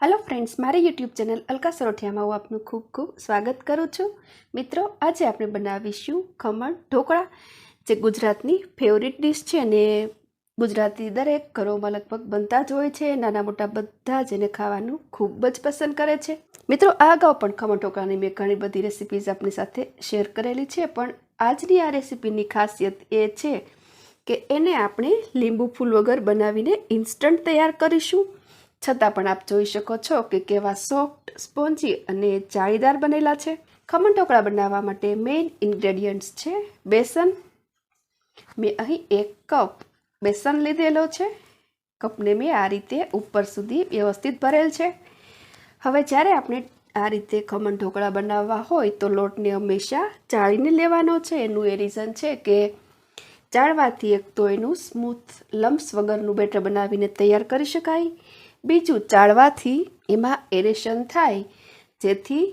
Hello friends, मारी YouTube channel Alka सरोठियामां हूँ आपનું ખૂબ ખૂબ સ્વાગત કરું છું। મિત્રો, આજે આપણે બનાવીશું ખમણ ઢોકળા, જે ગુજરાતની ફેવરિટ ડિશ છે અને ગુજરાતી દરેક ઘરોમાં લગભગ બનતા જ હોય છે। નાના મોટા બધા જ એને ખાવાનું ખૂબ જ પસંદ કરે છે। મિત્રો, આ અગાઉ પણ ખમણ ઢોકળાની મેં ઘણી બધી રેસિપીઝ આપની સાથે શેર કરેલી છે, પણ આજની આ રેસિપીની ખાસિયત એ છે કે એને આપણે લીંબુ ફૂલ વગર બનાવીને ઇન્સ્ટન્ટ તૈયાર કરીશું। છતાં પણ આપ જોઈ શકો છો કે કેવા સોફ્ટ, સ્પોન્જી અને જાળીદાર બનેલા છે। ખમણ ઢોકળા બનાવવા માટે મેઇન ઇન્ગ્રેડિયન્ટ્સ છે બેસન। મેં અહીં 1 કપ બેસન લીધેલો છે। કપને મેં આ રીતે ઉપર સુધી વ્યવસ્થિત ભરેલ છે। હવે જ્યારે આપણે આ રીતે ખમણ ઢોકળા બનાવવા હોય તો લોટને હંમેશા ચાળીને લેવાનો છે। એનું એ રીઝન છે કે ચાળવાથી એક તો એનું સ્મૂથ લમ્સ વગરનું બેટર બનાવીને તૈયાર કરી શકાય, બીજું ચાળવાથી એમાં એરેશન થાય, જેથી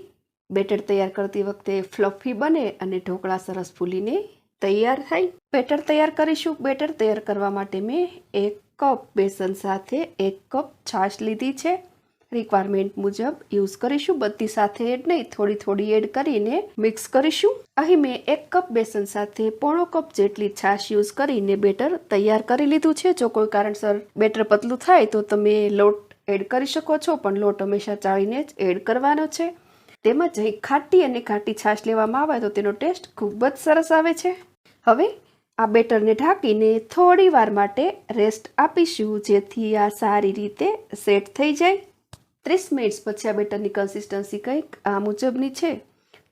બેટર તૈયાર કરતી વખતે ફ્લફી બને અને ઢોકળા સરસ ફૂલીને તૈયાર થાય। બેટર તૈયાર કરીશું। બેટર તૈયાર કરવા માટે મેં 1 કપ બેસન સાથે 1 કપ છાશ લીધી છે। રિક્વાયરમેન્ટ મુજબ યુઝ કરીશું, બધી સાથે એડ નહીં, થોડી થોડી એડ કરીને મિક્સ કરીશું। અહીં મેં 1 કપ બેસન સાથે 1/4 કપ જેટલી છાશ યુઝ કરીને બેટર તૈયાર કરી લીધું છે। જો કોઈ કારણસર બેટર પતલું થાય તો તમે લોટ એડ કરી શકો છો, પણ લોટ હંમેશા ચાળીને જ એડ કરવાનો છે। તેમજ અહીં ખાટી અને ઘાટી છાશ લેવામાં આવે તો તેનો ટેસ્ટ ખૂબ જ સરસ આવે છે। હવે આ બેટરને ઢાંકીને થોડી વાર માટે રેસ્ટ આપીશું, જેથી આ સારી રીતે સેટ થઈ જાય। 30 મિનિટ્સ પછી આ બેટરની કન્સિસ્ટન્સી કંઈક આ મુજબની છે।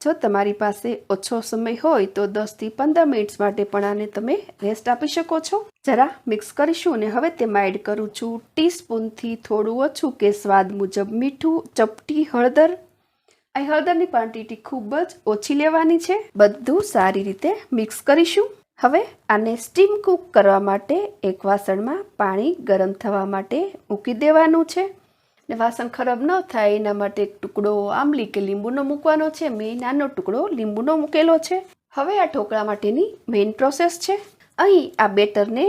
જો તમારી પાસે ઓછો સમય હોય તો 10 થી 15 મિનિટ્સ માટે પણ આને તમે રેસ્ટ આપી શકો છો। જરા મિક્સ કરીશું અને હવે તેમાં એડ કરું છું ટીસ્પૂનથી થોડું ઓછું કે સ્વાદ મુજબ મીઠું, ચપટી હળદર। આ હળદરની ક્વોન્ટિટી ખૂબ જ ઓછી લેવાની છે। બધું સારી રીતે મિક્સ કરીશું। હવે આને સ્ટીમ કૂક કરવા માટે એક વાસણમાં પાણી ગરમ થવા માટે મૂકી દેવાનું છે। ને વાસણ ખરાબ ન થાય એના માટે એક ટુકડો આંબલી કે લીંબુનો મૂકવાનો છે। મેં નાનો ટુકડો લીંબુનો મૂકેલો છે। હવે આ ઢોકળા માટેની મેઇન પ્રોસેસ છે। અહીં આ બેટરને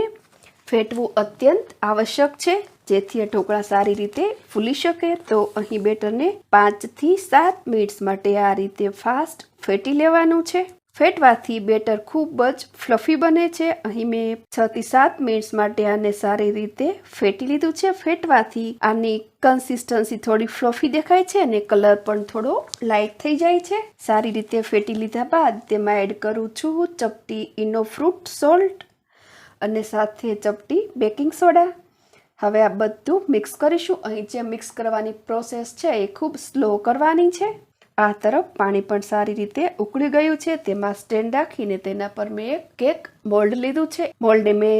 ફેટવું અત્યંત આવશ્યક છે, જેથી આ ઢોકળા સારી રીતે ફૂલી શકે। તો અહીં બેટરને 5 થી 7 મિનિટ્સ માટે આ રીતે ફાસ્ટ ફેટી લેવાનું છે। ફેટવાથી બેટર ખૂબ જ ફ્લફી બને છે। અહીં મેં 6 થી 7 મિનિટ્સ માટે આને સારી રીતે ફેટી લીધું છે। ફેટવાથી આની કન્સિસ્ટન્સી થોડી ફ્લફી દેખાય છે અને કલર પણ થોડો લાઇટ થઈ જાય છે। સારી રીતે ફેટી લીધા બાદ તેમાં એડ કરું છું ચપટી ઇનો ફ્રૂટ સોલ્ટ અને સાથે ચપટી બેકિંગ સોડા। હવે આ બધું મિક્સ કરીશું। અહીં જે મિક્સ કરવાની પ્રોસેસ છે એ ખૂબ સ્લો કરવાની છે। આ તરફ પાણી પણ સારી રીતે ઉકળી ગયું છે। તેમાં સ્ટેન્ડ રાખીને તેના પર મેં એક કેક મોલ્ડ લીધું છે। મોલ્ડને મેં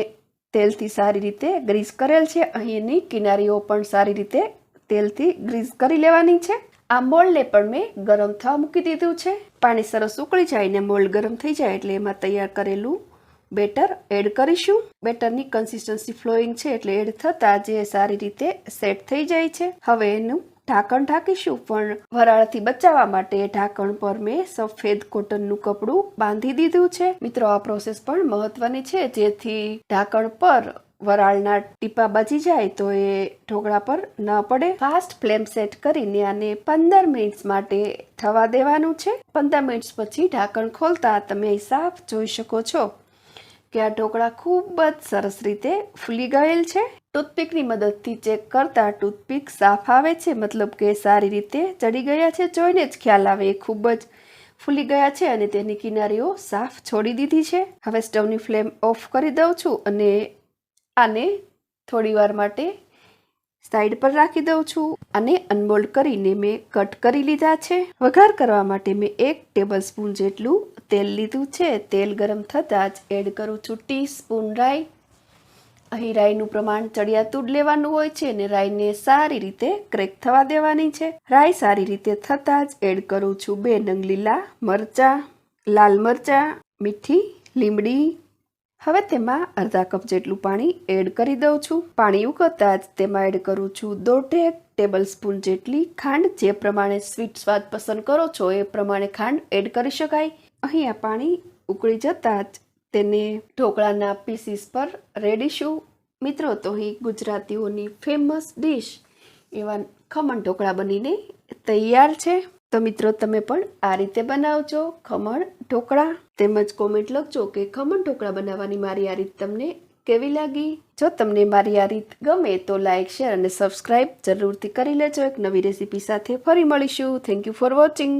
તેલથી સારી રીતે ગ્રીસ કરેલ છે। અહીંની કિનારીઓ પણ સારી રીતે તેલથી ગ્રીસ કરી લેવાની છે। આ મોલ્ડને પણ મેં ગરમ થવા મૂકી દીધું છે। પાણી સરસ ઉકળી જાય ને મોલ્ડ ગરમ થઈ જાય એટલે એમાં તૈયાર કરેલું બેટર એડ કરીશું। બેટરની કન્સિસ્ટન્સી ફ્લોઈંગ છે એટલે એડ થતાં જે સારી રીતે સેટ થઈ જાય છે। હવે એનું ઢાંકણ ઢાંકીશું, પણ વરાળથી બચાવવા માટે ઢાંકણ પર મેં સફેદ કોટનનું કપડું બાંધી દીધું છે। મિત્રો, આ પ્રોસેસ પણ મહત્વની છે, જેથી ઢાંકણ પર વરાળના ટીપા બાજી જાય તો એ ઢોકળા પર ન પડે। ફાસ્ટ ફ્લેમ સેટ કરીને આને 15 મિનિટ્સ માટે થવા દેવાનું છે। 15 મિનિટ્સ પછી ઢાંકણ ખોલતા તમે સાફ જોઈ શકો છો કે આ ઢોકળા ખૂબ જ સરસ રીતે ફૂલી ગયેલ છે। ટૂથપીકની મદદથી ચેક કરતા ટૂથપીક સાફ આવે છે, મતલબ કે સારી રીતે ચડી ગયા છે। જોઈને જ ખ્યાલ આવે એ ખૂબ જ ફૂલી ગયા છે અને તેની કિનારીઓ સાફ છોડી દીધી છે। હવે સ્ટવની ફ્લેમ ઓફ કરી દઉં છું અને આને થોડી વાર માટે સાઈડ પર રાખી દઉં છું અને અનમોલ્ડ કરીને મેં કટ કરી લીધા છે। વઘાર કરવા માટે મેં 1 ટેબલસ્પૂન જેટલું તેલ લીધું છે। તેલ ગરમ થતાં જ એડ કરું છું ટીસ્પૂન રાઈ। અહીં રાઈનું પ્રમાણ ચડિયાતું જ લેવાનું હોય છે અને રાઈને સારી રીતે ક્રેક થવા દેવાની છે। રાઈ સારી રીતે થતાં જ એડ કરું છું 2 નંગ લીલા મરચાં, લાલ મરચાં, મીઠી લીમડી। હવે તેમાં અડધા કપ જેટલું પાણી એડ કરી દઉં છું। પાણી ઉકળતા જ તેમાં એડ કરું છું 1.5 ટેબલસ્પૂન જેટલી ખાંડ। જે પ્રમાણે સ્વીટ સ્વાદ પસંદ કરો છો એ પ્રમાણે ખાંડ એડ કરી શકાય। અહીં આ પાણી ઉકળી જતાં જ તેને ઢોકળાના પીસીસ પર રેડીશું। મિત્રો, તો અહીં ગુજરાતીઓની ફેમસ ડિશ એવા ખમણ ઢોકળા બનીને તૈયાર છે. તો મિત્રો તમે પણ આ રીતે બનાવજો ખમણ ઢોકળા. તેમજ કોમેન્ટ લખજો કે ખમણ ઢોકળા બનાવવાની મારી આ રીત તમને કેવી લાગી. જો તમને મારી આ રીત ગમે તો લાઇક, શેર અને સબસ્ક્રાઈબ જરૂરથી કરી લેજો. એક નવી રેસીપી સાથે ફરી મળીશું. Thank you for watching.